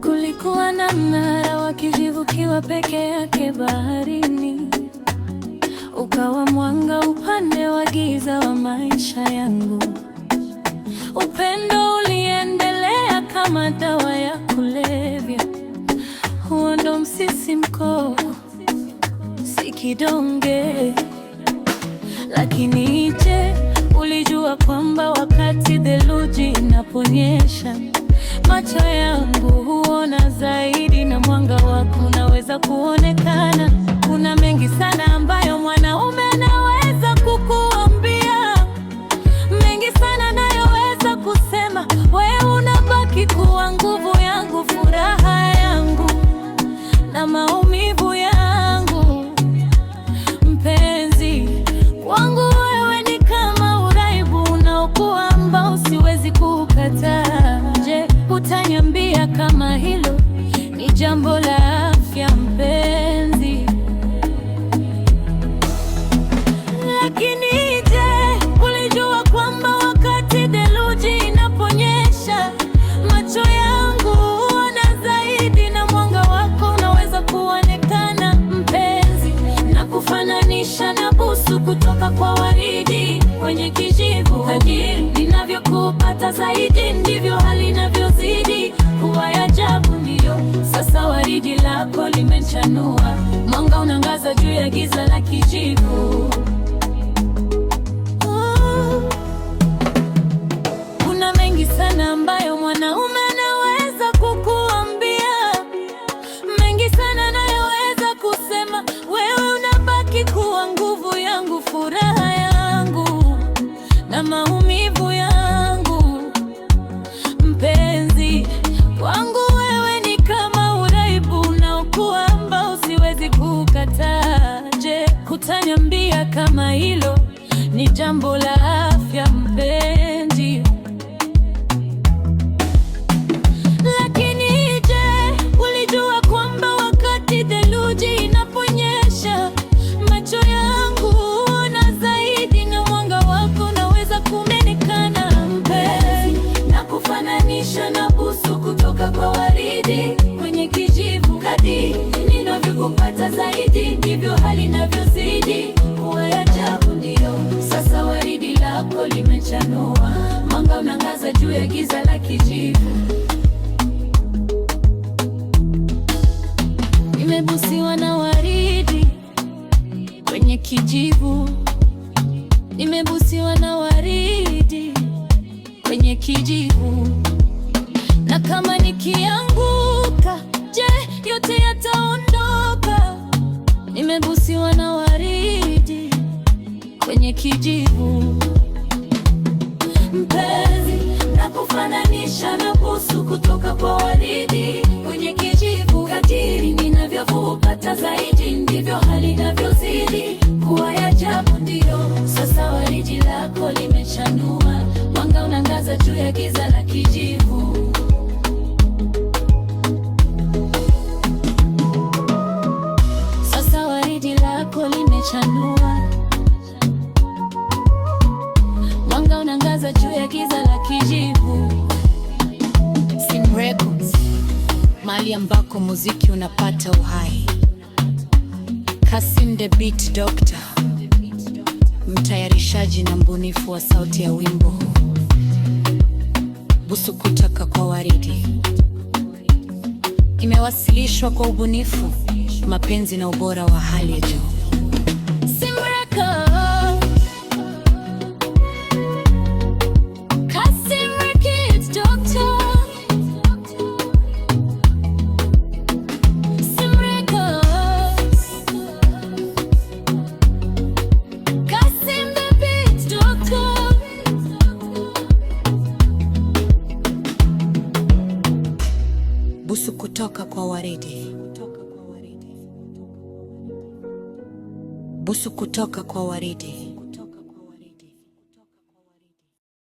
Kulikuwa na mnara wa kijivu ukiwa peke yake baharini, ukawa mwanga upande wa giza wa maisha yangu. Upendo uliendelea kama dawa ya kulevya, huo ndo msisimko, si kidonge. Lakini je, ulijua kwamba wakati theluji inaponyesha, macho yangu huona zaidi na mwanga wako unaweza kuonekana? Kuna mengi sana ambayo mwanaume anaweza kukuambia, mengi sana nayoweza kusema. Wewe unabaki kuwa nguvu yangu, furaha yangu na maumivu yangu. Mpenzi wangu, wewe ni kama uraibu unaokuwa ambao siwezi kukataa. Je, utaniambia kama hilo ni jambo la afya mpenzi? Lakini je, ulijua kwamba wakati theluji inaponyesha, macho yangu huona zaidi na mwanga wako unaweza kuonekana? Mpenzi, nakufananisha na busu kutoka kwa waridi kwenye kijivu. Kadiri ninavyokupata zaidi, ndivyo hali inavyozidi kuwa ya ajabu. Ndio sasa waridi lako limechanua, mwanga unaangaza juu ya giza la kijivu. Kuna mengi sana ambayo mwanaume anaweza kukuambia, mengi sana anayoweza kusema. Wewe unabaki kuwa nguvu yangu, furaha yangu na maumivu yangu. Mpenzi wangu, wewe ni kama uraibu unaokuwa ambao siwezi kukataa. Je, utaniambia kama hilo ni jambo la afya mpenzi? Lakini je, ulijua kwamba wakati theluji inaponyesha, macho yangu huona zaidi na mwanga wako unaweza kuonekana? Mpenzi, nakufananisha na busu kutoka kwa waridi kwenye kijivu. Kadiri ninavyokupata zaidi, ndivyo hali inavyozidi kuwa ya ajabu. Ndio sasa waridi lako limechanua, mwanga unaangaza juu ya giza la kijivu. Nimebusiwa na waridi kwenye kijivu, nimebusiwa na waridi kwenye kijivu. Na kama nikianguka, je, yote yataondoka? Nimebusiwa na waridi kwenye kijivu. Mpenzi, nakufananisha na busu kutoka kwa waridi kwenye kijivu. Kadiri ninavyokupata zaidi, ndivyo hali inavyozidi kuwa ya ajabu. Ndio sasa waridi lako limechanua, mwanga unaangaza juu ya giza la kijivu. Sasa waridi lako limechanua, mwanga unaangaza juu ya giza la kijivu. Sim Records, mahali ambako muziki unapata uhai. Kasim the Beat Doctor, mtayarishaji na mbunifu wa sauti ya wimbo huu. Busu kutoka kwa waridi imewasilishwa kwa ubunifu, mapenzi na ubora wa hali ya juu. Sim Records, Kasim Records Doctor. Sim Records, Kasim the Beat Doctor. Busu kutoka kwa waridi. Busu kutoka kwa waridi.